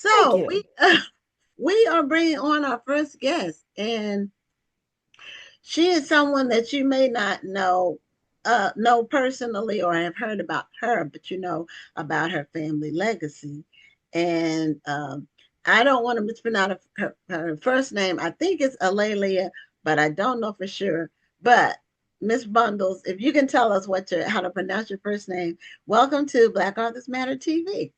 Thank So you. we are bringing on our first guest, and she is someone that you may not know personally or have heard about her, but you know about her family legacy. And I don't want to mispronounce her first name. I think it's Alelia, but I don't know for sure. But Miss Bundles, if you can tell us how to pronounce your first name, welcome to Black Authors Matter TV.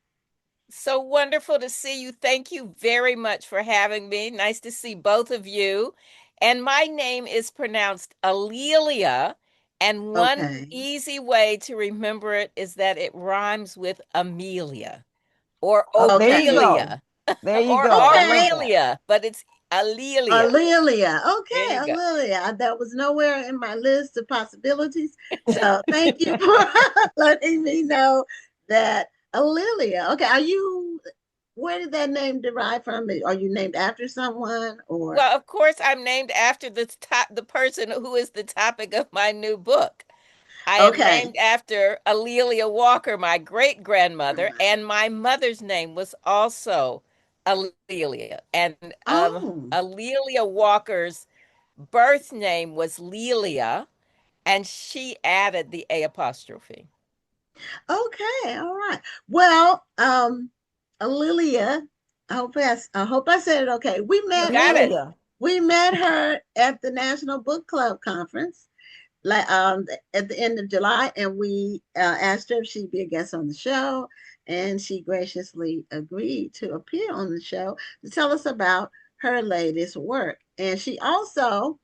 So wonderful to see you. Thank you very much for having me. Nice to see both of you. And my name is pronounced Alelia. And one Okay. easy way to remember it is that it rhymes with Amelia or Oh, there you Okay. go. Ophelia There you or go. I love Okay. that. Aurelia, but it's Alelia. Lilia. There Okay, you go. Lilia. That was nowhere in my list of possibilities. So thank you for letting me know that Lilia. Okay, where did that name derive from? Are you named after someone or? Well, of course, I'm named after the person who is the topic of my new book. I am Okay. named after Alelia Walker, my great grandmother, and my mother's name was also Alelia. And Oh, Alelia Walker's birth name was Lelia, and she added the A apostrophe. okay. All right. Well, Lilia, I hope I said it okay. You got it. We met her at the National Book Club conference like at the end of July, and we asked her if she'd be a guest on the show, and she graciously agreed to appear on the show to tell us about her latest work. And she also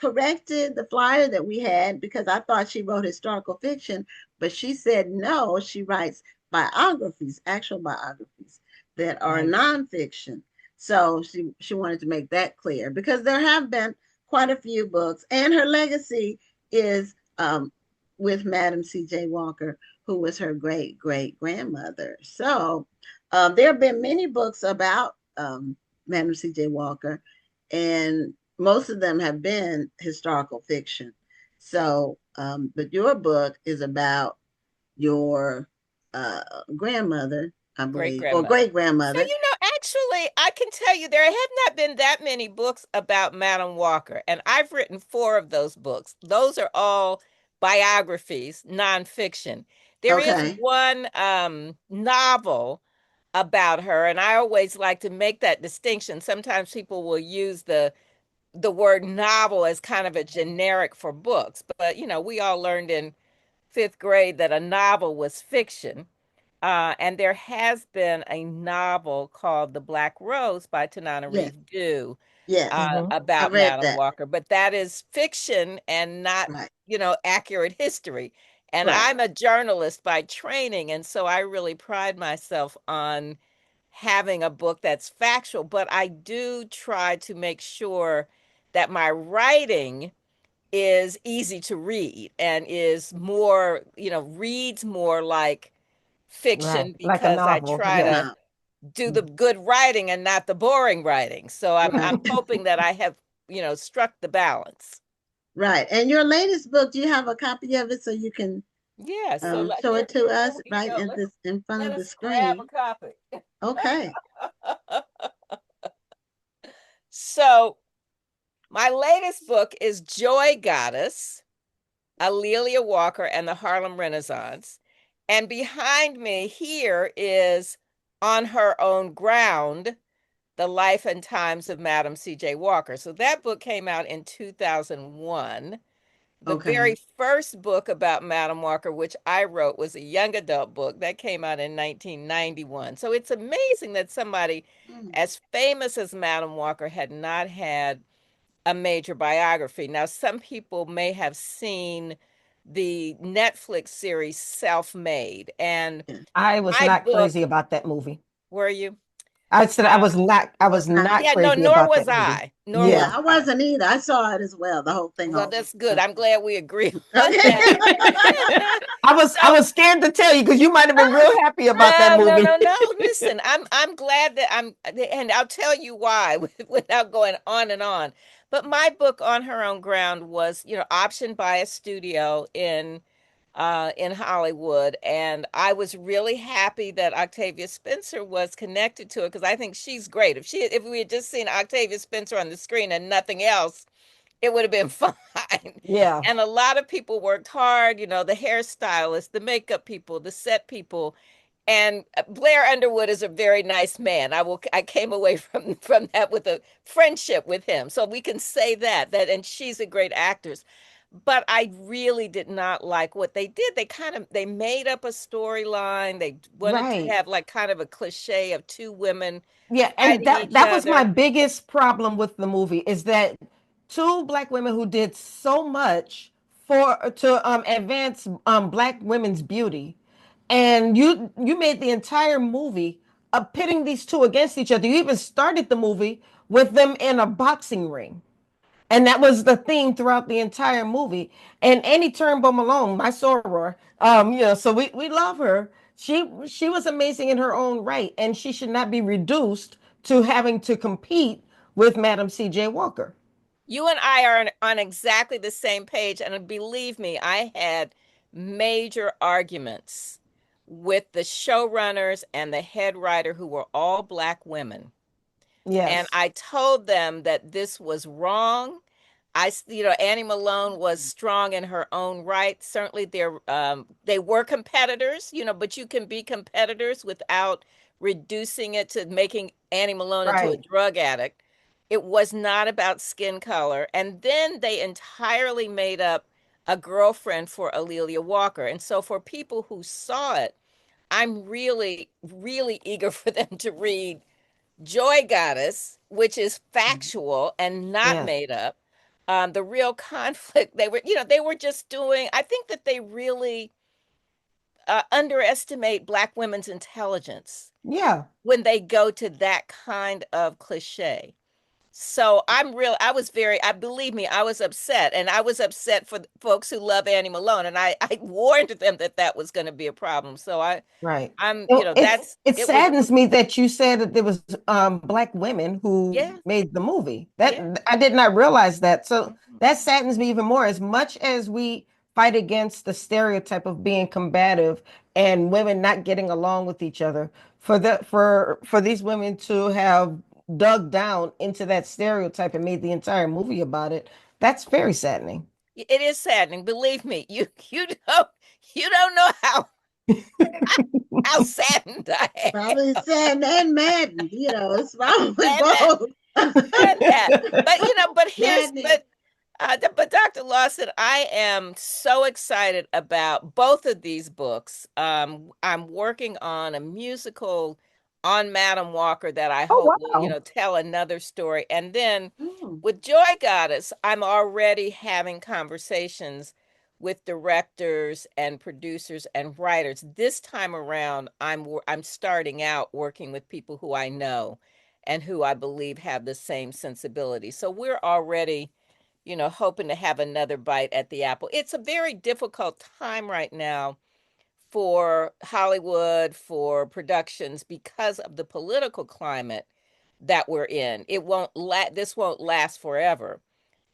corrected the flyer that we had because I thought she wrote historical fiction, but she said no, she writes biographies, actual biographies that are Nice. nonfiction. So she wanted to make that clear because there have been quite a few books, and her legacy is with Madam C.J. Walker, who was her great great grandmother. So there have been many books about Madam C.J. Walker, and most of them have been historical fiction. So, but your book is about your uh, grandmother, I Great believe, or grandmother. great So, grandmother. actually, I can tell you there have not been that many books about Madam Walker, and I've written four of those books. Those are all biographies, nonfiction. There is Okay. one novel about her, and I always like to make that distinction. Sometimes people will use the word novel as kind of a generic for books, but we all learned in fifth grade that a novel was fiction. And there has been a novel called The Black Rose by Tanana Yes. Reeve Dew Yes. I about read Madam that. Walker, but that is fiction and not, Right. accurate history. And Right. I'm a journalist by training, and so I really pride myself on having a book that's factual, but I do try to make sure that my writing is easy to read and is more, reads more like Right. fiction Like a because I novel. try Yes. to No. do the good writing and not the boring writing. So I'm Right. hoping that I have, struck the balance. Right. And your latest book, do you have a copy of it so you can Yeah, so show it to here us we right go. in Let's this in front let of the us grab a screen? copy. Okay. So my latest book is Joy Goddess, Alelia Walker and the Harlem Renaissance. And behind me here is On Her Own Ground, The Life and Times of Madam C.J. Walker. So that book came out in 2001. The very Okay. first book about Madam Walker, which I wrote, was a young adult book that came out in 1991. So it's amazing that somebody Mm. as famous as Madam Walker had not had a major biography. Now, some people may have seen the Netflix series Self Made, and Yeah. I was my not book, crazy about that movie. were you? I said Um, I Was was not. not yeah, no, crazy nor about was that movie. I. Nor Yeah, was Yeah. I I. wasn't either. I saw it as well, the whole thing Well, all that's the good. I'm glad we agree on Okay. that. I So, was scared to tell you because you might have been real happy about that no, no, movie. no, no. Listen, I'm glad that and I'll tell you why without going on and on. But my book On Her Own Ground was, optioned by a studio in in Hollywood. And I was really happy that Octavia Spencer was connected to it because I think she's great. If we had just seen Octavia Spencer on the screen and nothing else, it would have been fine. Yeah. And a lot of people worked hard, the hairstylists, the makeup people, the set people. And Blair Underwood is a very nice man. I came away from that with a friendship with him. So we can say that and she's a great actress. But I really did not like what they did. They made up a storyline. They wanted to Right. have like kind of a cliche of two women Yeah, and fighting that each that was my other. biggest problem with the movie is that two black women who did so much for to advance black women's beauty, and you made the entire movie pitting these two against each other. You even started the movie with them in a boxing ring. And that was the theme throughout the entire movie. And Annie Turnbull Malone, my soror, so we love her. She was amazing in her own right, and she should not be reduced to having to compete with Madam C.J. Walker. You and I are on exactly the same page. And believe me, I had major arguments with the showrunners and the head writer, who were all black women. And Yes, I told them that this was wrong. Annie Malone was strong in her own right. Certainly, they were competitors, but you can be competitors without reducing it to making Annie Malone into a right. drug addict. It was not about skin color. And then they entirely made up a girlfriend for Alelia Walker. And so for people who saw it, I'm really, really eager for them to read Joy Goddess, which is factual and not Yes, made up. The real conflict, they were just doing, I think that they really underestimate Black women's intelligence yeah, when they go to that kind of cliche. So I was I believe me, I was upset. And I was upset for folks who love Annie Malone. And I warned them that that was going to be a problem. So right. I'm, It it was, saddens me that you said that there was black women who yeah, made the movie. That yeah. I did not realize that. So Mhm. that saddens me even more. As much as we fight against the stereotype of being combative and women not getting along with each other, for these women to have dug down into that stereotype and made the entire movie about it, that's very saddening. It is saddening. Believe me, you don't know how saddened I Probably am. sad and maddened. It's probably And that both. and that. But Maddening. but Dr. Lawson, I am so excited about both of these books. I'm working on a musical on Madam Walker that I Oh hope will, wow. tell another story. And then Oh, with Joy Goddess, I'm already having conversations with directors and producers and writers. This time around, I'm starting out working with people who I know and who I believe have the same sensibility. So we're already, hoping to have another bite at the apple. It's a very difficult time right now for Hollywood, for productions, because of the political climate that we're in. This won't last forever.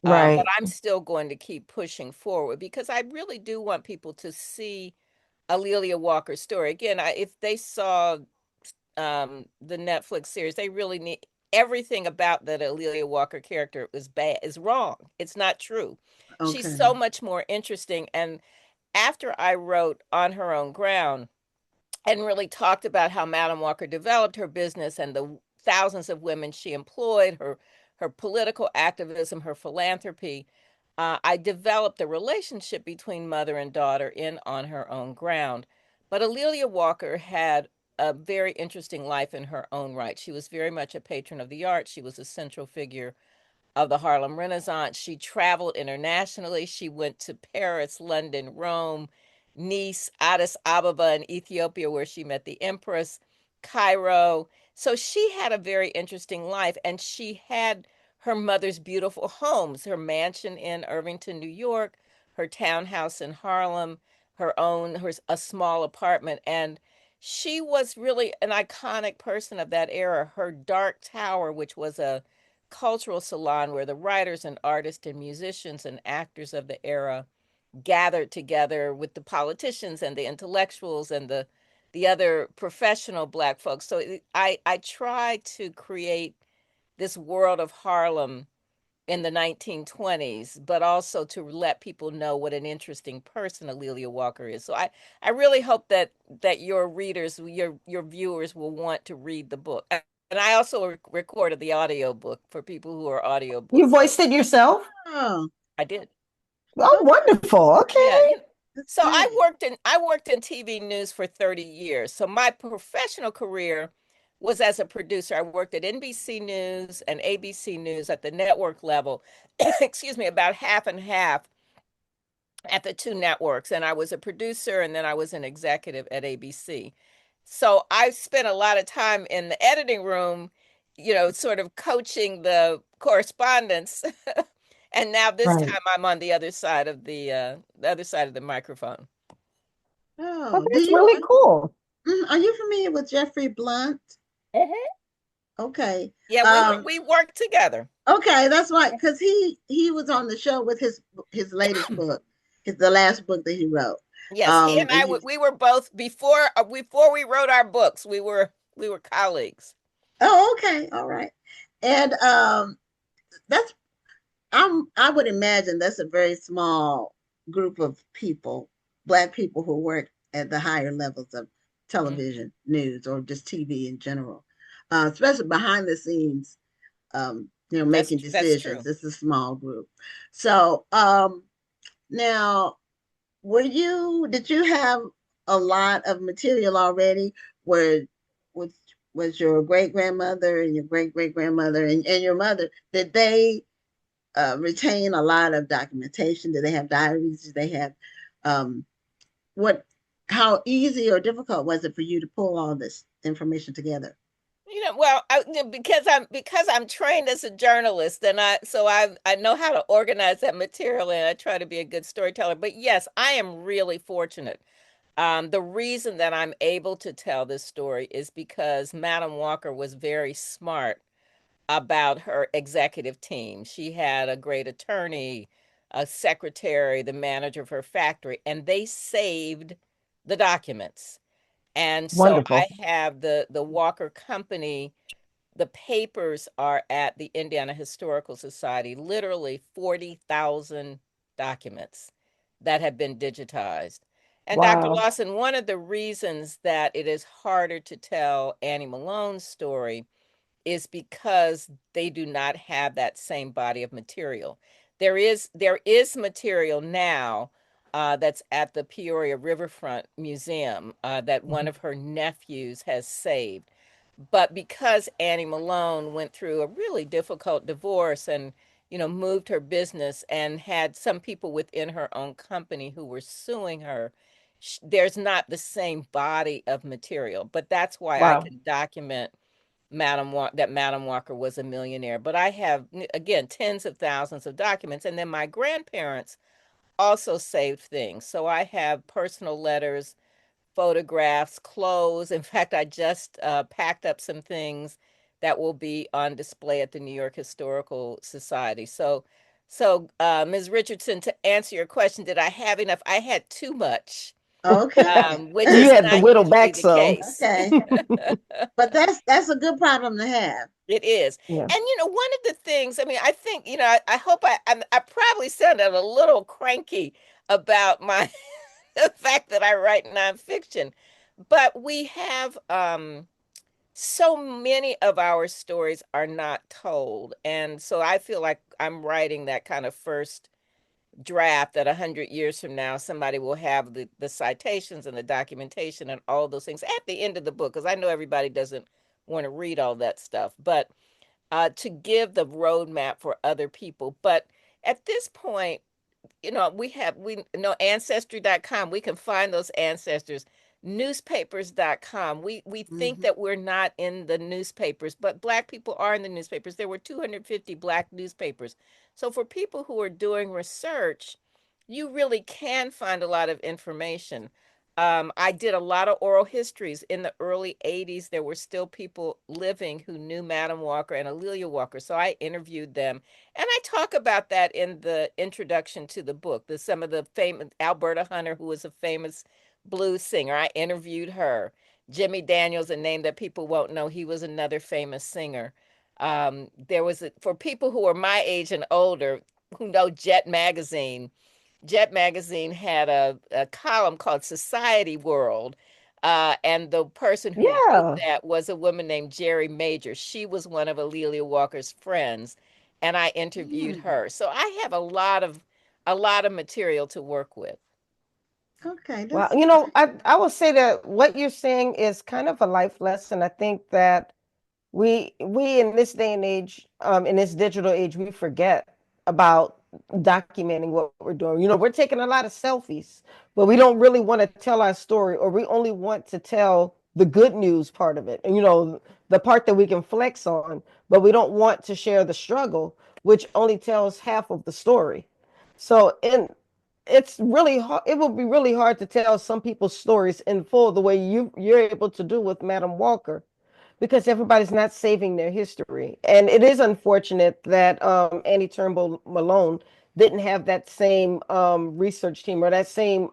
But Right. I'm still going to keep pushing forward because I really do want people to see Alelia Walker's story. Again, if they saw the Netflix series, they really need everything about that Alelia Walker character is wrong. It's not true. She's okay. so much more interesting. And after I wrote On Her Own Ground and really talked about how Madam Walker developed her business and the thousands of women she employed, her political activism, her philanthropy, I developed a relationship between mother and daughter in On Her Own Ground. But Alelia Walker had a very interesting life in her own right. She was very much a patron of the arts. She was a central figure of the Harlem Renaissance. She traveled internationally. She went to Paris, London, Rome, Nice, Addis Ababa in Ethiopia, where she met the Empress, Cairo. So she had a very interesting life, and she had her mother's beautiful homes, her mansion in Irvington, New York, her townhouse in Harlem, a small apartment. And she was really an iconic person of that era. Her dark tower, which was a cultural salon where the writers and artists and musicians and actors of the era gathered together with the politicians and the intellectuals and the other professional Black folks. So I try to create this world of Harlem in the 1920s, but also to let people know what an interesting person A'Lelia Walker is. So I really hope that your readers, your viewers will want to read the book. And I also recorded the audio book for people who are You audiobooks. voiced it yourself? Oh, I did. Oh, okay. wonderful. Yeah, Okay. That's so great. I worked in TV news for 30 years. So my professional career was as a producer. I worked at NBC News and ABC News at the network level. Excuse me, about half and half at the two networks. And I was a producer and then I was an executive at ABC. So I spent a lot of time in the editing room, sort of coaching the correspondence. And now this Right. time I'm on the other side of the microphone. Oh, Oh, that's really cool. are you familiar with Jeffrey Blunt? Mhm. Okay. Yeah, Um, we worked together. okay, that's why, because he was on the show with his latest book, his the last book that he wrote. Yes, he and And he's we were both before we wrote our books. We were colleagues. oh, okay, all right. And that's I would imagine that's a very small group of people, Black people who work at the higher levels of Mhm. television, news, or just TV in general, especially behind the scenes. Making That's decisions. true. It's a small group. So now, did you have a lot of material already? Where was was your great grandmother and your great great grandmother and your mother? Did they retain a lot of documentation? Did they have diaries? Did they have um, what? How easy or difficult was it for you to pull all this information together? Well, because I'm trained as a journalist, and I know how to organize that material, and I try to be a good storyteller. But yes, I am really fortunate. The reason that I'm able to tell this story is because Madam Walker was very smart about her executive team. She had a great attorney, a secretary, the manager of her factory, and they saved the documents. And so I Wonderful. have the Walker Company. The papers are at the Indiana Historical Society, literally 40,000 documents that have been digitized. And Dr. Wow. Lawson, one of the reasons that it is harder to tell Annie Malone's story is because they do not have that same body of material. There is material now that's at the Peoria Riverfront Museum that one Mhm. of her nephews has saved. But because Annie Malone went through a really difficult divorce and moved her business and had some people within her own company who were suing her, there's not the same body of material. But that's why I Wow. can document that Madam Walker was a millionaire. But I have, again, tens of thousands of documents. And then my grandparents also saved things. So I have personal letters, photographs, clothes. In fact, I just packed up some things that will be on display at the New York Historical Society. So, Ms. Richardson, to answer your question, did I have enough? I had too much, Okay. which You is had to not whittle usually back the some. case. Okay. But that's a good problem to have. It is. Yeah. And one of the things, I mean, I think, I hope I probably sounded a little cranky about my the fact that I write nonfiction, but we have so many of our stories are not told. And so I feel like I'm writing that kind of first draft that 100 years from now somebody will have the citations and the documentation and all those things at the end of the book, because I know everybody doesn't want to read all that stuff, but to give the roadmap for other people. But at this point, we know ancestry.com. We can find those ancestors. Newspapers.com. We think Hmm. that we're not in the newspapers, but Black people are in the newspapers. There were 250 Black newspapers. So for people who are doing research, you really can find a lot of information. I did a lot of oral histories in the early 80s. There were still people living who knew Madam Walker and Amelia Walker. So I interviewed them. And I talk about that in the introduction to the book. Some of the famous Alberta Hunter, who was a famous blues singer. I interviewed her. Jimmy Daniels, a name that people won't know, he was another famous singer. For people who are my age and older who know Jet Magazine had a column called Society World. And the person who wrote Yeah. that was a woman named Jerry Major. She was one of Alelia Walker's friends, and I interviewed Hmm. her. So I have a lot of material to work with. Okay, Well, that's I will say that what you're saying is kind of a life lesson. I think that we in this day and age, in this digital age, we forget about documenting what we're doing. We're taking a lot of selfies, but we don't really want to tell our story, or we only want to tell the good news part of it, and the part that we can flex on, but we don't want to share the struggle, which only tells half of the story. So, it's really hard. It will be really hard to tell some people's stories in full the way you're able to do with Madam Walker, because everybody's not saving their history. And it is unfortunate that Annie Turnbull Malone didn't have that same research team, or that same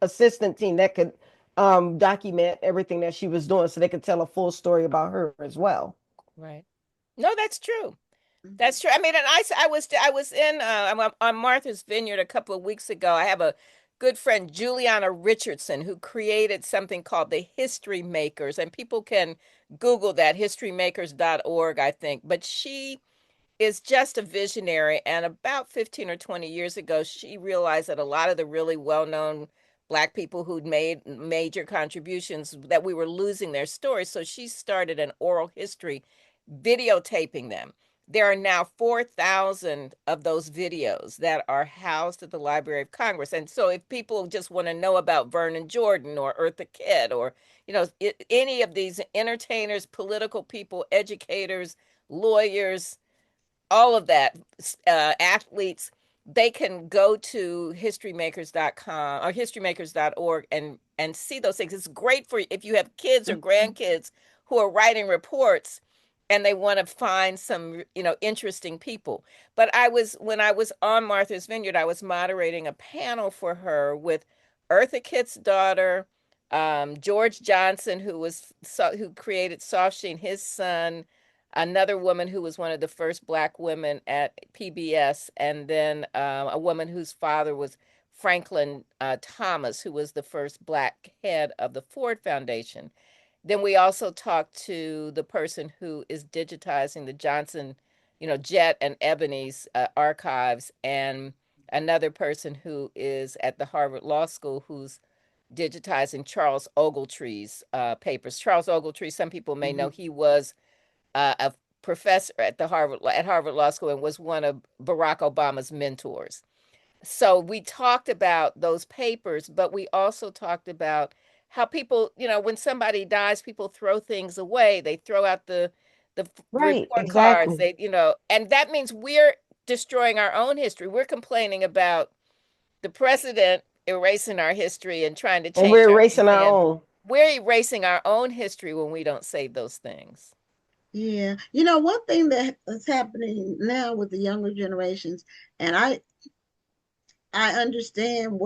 assistant team that could document everything that she was doing, so they could tell a full story about her as well. Right. No, that's true. mhm. That's true. I mean, and I was in I'm on Martha's Vineyard a couple of weeks ago. I have a good friend, Juliana Richardson, who created something called the History Makers, and people can Google that, historymakers.org, I think. But she is just a visionary. And about 15 or 20 years ago, she realized that a lot of the really well known Black people who'd made major contributions, that we were losing their stories. So she started an oral history, videotaping them. There are now 4,000 of those videos that are housed at the Library of Congress. And so if people just want to know about Vernon Jordan or Eartha Kitt, or, any of these entertainers, political people, educators, lawyers, all of that, athletes, they can go to historymakers.com or historymakers.org and see those things. It's great for if you have kids or grandkids who are writing reports and they want to find some, interesting people. But when I was on Martha's Vineyard, I was moderating a panel for her with Eartha Kitt's daughter, George Johnson, who created Soft Sheen, his son, another woman who was one of the first Black women at PBS, and then a woman whose father was Franklin Thomas, who was the first Black head of the Ford Foundation. Then we also talked to the person who is digitizing the Johnson, Jet and Ebony's archives, and another person who is at the Harvard Law School who's digitizing Charles Ogletree's papers. Charles Ogletree, some people may know, Mhm. he was a professor at Harvard Law School and was one of Barack Obama's mentors. So we talked about those papers, but we also talked about how people, when somebody dies, people throw things away. They throw out the Right, report cards. exactly. And that means we're destroying our own history. We're complaining about the president erasing our history and trying to And change we're our erasing our museum. own. We're erasing our own history when we don't save those things. Yeah. One thing that is happening now with the younger generations, and I understand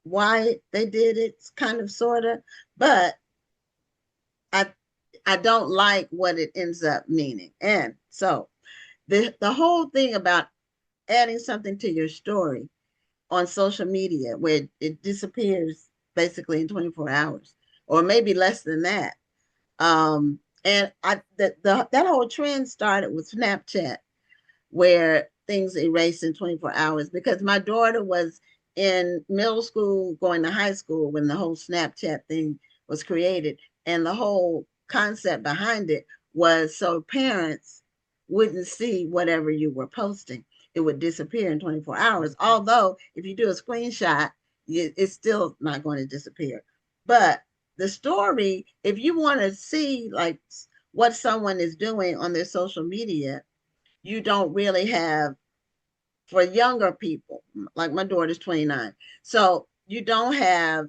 why they did it, kind of sorta, but I I don't like what it ends up meaning. And so the whole thing about adding something to your story on social media where it disappears basically in 24 hours or maybe less than that. And that whole trend started with Snapchat, where things erased in 24 hours, because my daughter was in middle school going to high school when the whole Snapchat thing was created. And the whole concept behind it was so parents wouldn't see whatever you were posting. It would disappear in 24 hours. Although, if you do a screenshot, it's still not going to disappear. But the story, if you want to see like what someone is doing on their social media, you don't really have, for younger people, like my daughter's 29. So you don't have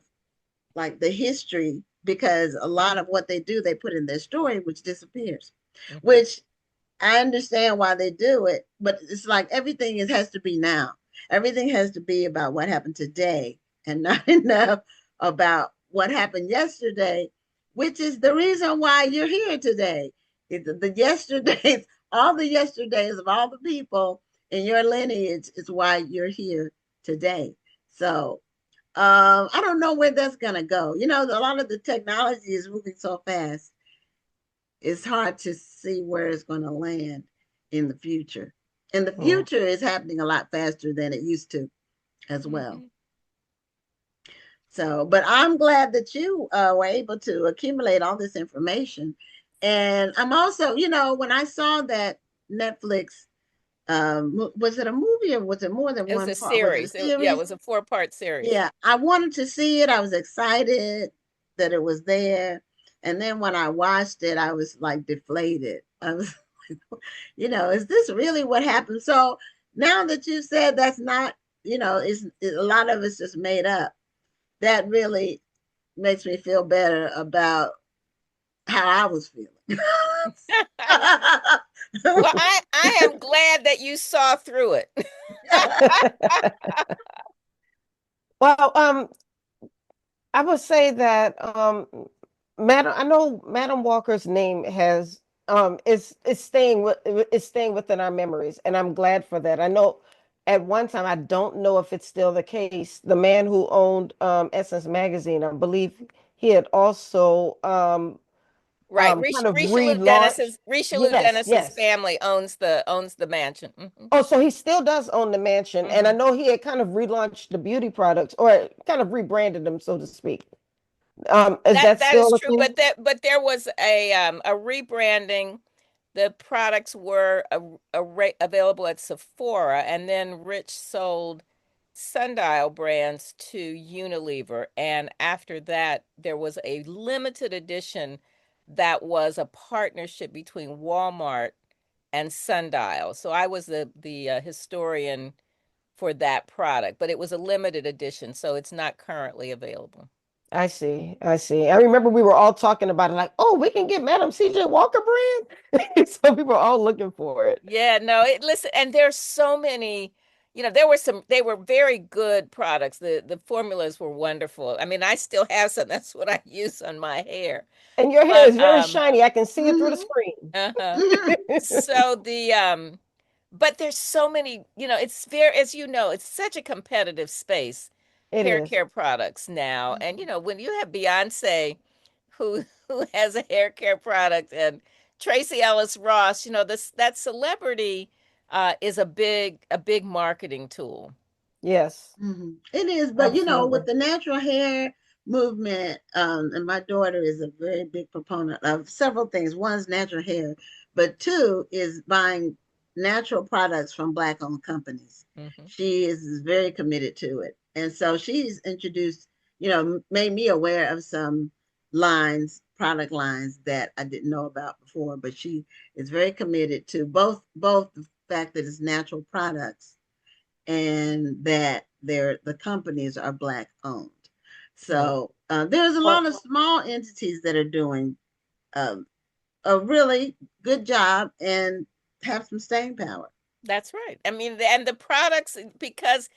like the history, because a lot of what they do they put in their story, which disappears, Mhm. which I understand why they do it, but it's like everything has to be now. Everything has to be about what happened today and not enough about what happened yesterday, which is the reason why you're here today. The yesterdays, all the yesterdays of all the people in your lineage is why you're here today. So I don't know where that's gonna go. You know, a lot of the technology is moving so fast. It's hard to see where it's going to land in the future. And the Mm. future is happening a lot faster than it used to as well. Mhm. So, but I'm glad that you were able to accumulate all this information. And I'm also, you know, when I saw that Netflix, was it a movie or was it more than It was one a part? Was it a series. Yeah, it series? was a four-part series. Yeah, I wanted to see it. I was excited that it was there. And then when I watched it, I was like deflated. I was you know, is this really what happened? So now that you said that's not, you know, a lot of it's just made up. That really makes me feel better about how I was feeling. Well, I am glad that you saw through it. Well, I would say that Madam, I know Madam Walker's name has is staying within our memories, and I'm glad for that. I know at one time, I don't know if it's still the case. The man who owned Essence Magazine, I believe he had also Right. kind of relaunched. Richelieu Yes, Dennis's yes. family owns the mansion. Mhm. Oh, so he still does own the mansion, and I Mhm. know he had kind of relaunched the beauty products or kind of rebranded them, so to speak. Is that That is still a true, thing? but there was a rebranding. The products were available at Sephora, and then Rich sold Sundial brands to Unilever, and after that, there was a limited edition that was a partnership between Walmart and Sundial. So I was the historian for that product, but it was a limited edition, so it's not currently available. I see. I see. I remember we were all talking about it, like, oh, we can get Madam CJ Walker brand. So we were all looking for it. Yeah, no, listen, and there's so many, there were they were very good products. The formulas were wonderful. I mean, I still have some. That's what I use on my hair. And your hair But is very shiny. I can see it through the Mhm. screen. uh-huh. Mhm. So but there's so many, it's very, as you know, it's such a competitive space, It hair is. care products now. And when you have Beyonce who has a hair care product, and Tracy Ellis Ross, this that celebrity is a big marketing tool. Yes, It is, but you know, with absolutely. the natural hair movement, and my daughter is a very big proponent of several things. One is natural hair, but two is buying natural products from Black-owned companies. Hmm. She is very committed to it, and so she's introduced, made me aware of some product lines that I didn't know about before. But she is very committed to both the fact that it's natural products and that the companies are Black owned. Right. So there's a lot Well, of small entities that are doing um, a really good job and have some staying power. That's right. I mean, and the products, because,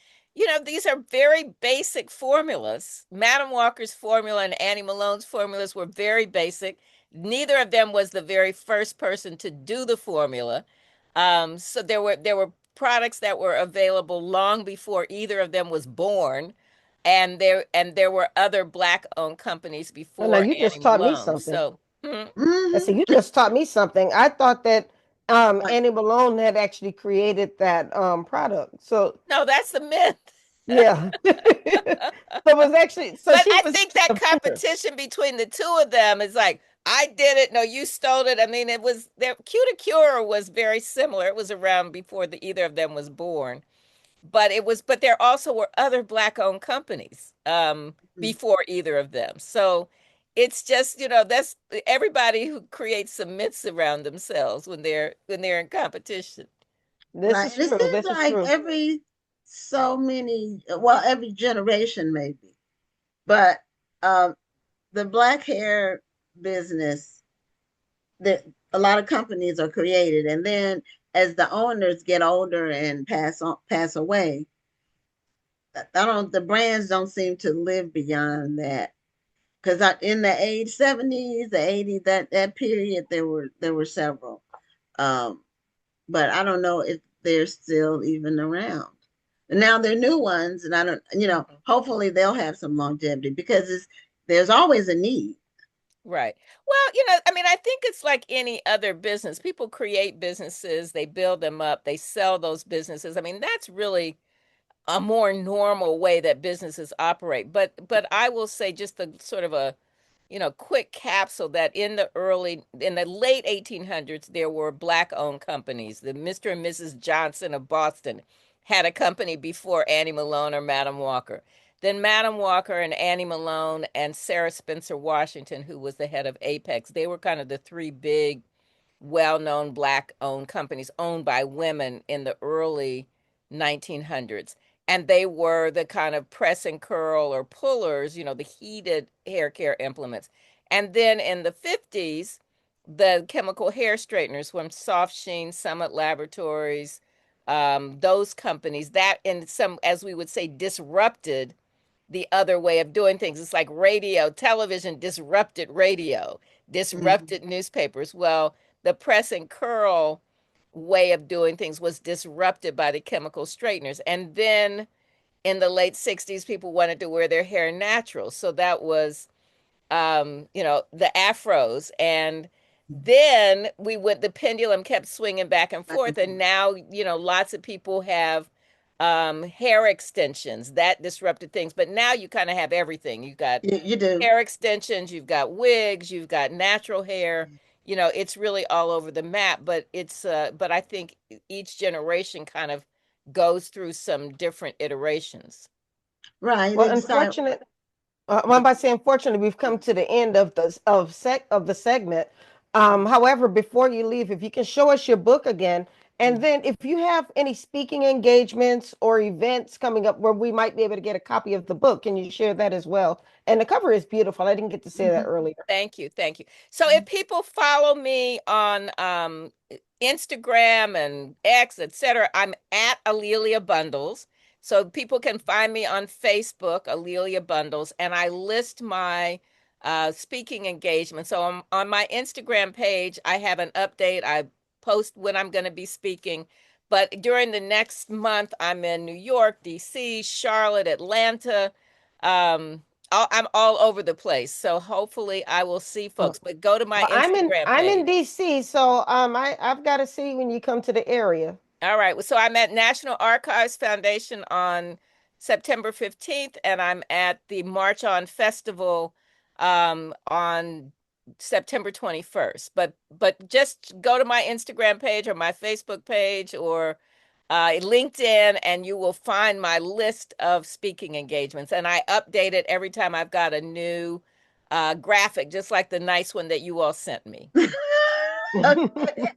these are very basic formulas. Madam Walker's formula and Annie Malone's formulas were very basic. Neither of them was the very first person to do the formula. So there were products that were available long before either of them was born, and there were other black owned companies well, now before you Annie just taught me Malone. something. So, I see, Mm-hmm. you just taught me something. I thought that Like, Annie Malone had actually created that product. So no, that's the myth. yeah. So it was actually so But she I was think that the printer. competition between the two of them is like, I did it. No, you stole it. I mean, it was there. Cuticura was very similar. It was around before either of them was born. But there also were other black owned companies before either of them. So it's just, that's everybody who creates some myths around themselves when they're in competition. This right. is And it true. seems This is like true. every so many, well, every generation maybe. But um, the black hair business, that a lot of companies are created, and then as the owners get older and pass away, I don't the brands don't seem to live beyond that. Because in the age 70s, the 80s, that period, there were several. Um, but I don't know if they're still even around. And now they're new ones, and I don't, hopefully they'll have some longevity because there's always a need. Right. Well, I mean, I think it's like any other business. People create businesses, they build them up, they sell those businesses. I mean, that's really a more normal way that businesses operate. But I will say just the sort of a quick capsule that in the late 1800s, there were black owned companies. The Mr. and Mrs. Johnson of Boston had a company before Annie Malone or Madam Walker. Then Madam Walker and Annie Malone and Sarah Spencer Washington, who was the head of Apex, they were kind of the three big well-known black-owned companies owned by women in the early 1900s. And they were the kind of press and curl or pullers, the heated hair care implements. And then in the 50s, the chemical hair straighteners from Soft Sheen, Summit Laboratories, those companies that in some, as we would say, disrupted the other way of doing things. It's like radio, television disrupted radio, Mm-hmm. disrupted newspapers. Well, the press and curl way of doing things was disrupted by the chemical straighteners. And then in the late 60s, people wanted to wear their hair natural. So that was the afros. And then the pendulum kept swinging back and Back forth. and And forth. now, lots of people have hair extensions that disrupted things. But now you kind of have everything. You got You do. hair extensions, you've got wigs, you've got natural hair. It's really all over the map. But I think each generation kind of goes through some different iterations. Right. Well, They decide. unfortunate. Well, I'm about to say, unfortunately, we've come to the end of the segment. However, before you leave, if you can show us your book again, and then if you have any speaking engagements or events coming up where we might be able to get a copy of the book, can you share that as well? And the cover is beautiful. I didn't get to say that Mhm. earlier. Thank you. Thank you. So if people follow me on Instagram and X, etc., I'm at Alelia Bundles. So people can find me on Facebook, Alelia Bundles, and I list my speaking engagement. So on my Instagram page, I have an update. I post when I'm going to be speaking. But during the next month, I'm in New York, DC, Charlotte, Atlanta. Um, I'm all over the place. So hopefully I will see Oh, folks. But go to my well, Instagram I'm in page. DC, so I've got to see when you come to the area. All right. So I'm at National Archives Foundation on September 15th, and I'm at the March On Festival on September 21st. But just go to my Instagram page or my Facebook page or LinkedIn, and you will find my list of speaking engagements. And I update it every time I've got a new graphic, just like the nice one that you all sent me. Okay.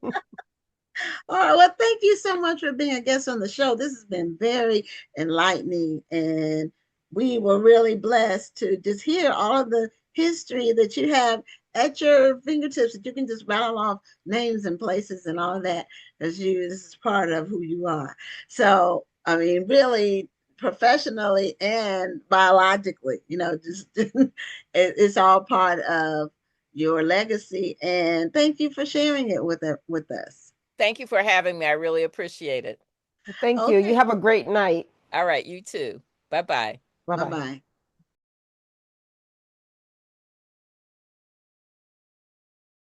All right. Well, thank you so much for being a guest on the show. This has been very enlightening, and we were really blessed to just hear all of the history that you have at your fingertips. That you can just rattle off names and places and all of that, as this is part of who you are. So, I mean, really professionally and biologically, just it's all part of your legacy. And thank you for sharing it with us. Thank you for having me. I really appreciate it. Thank you. You Okay. have a great night. All right, you too. Bye bye. Bye Bye bye. bye.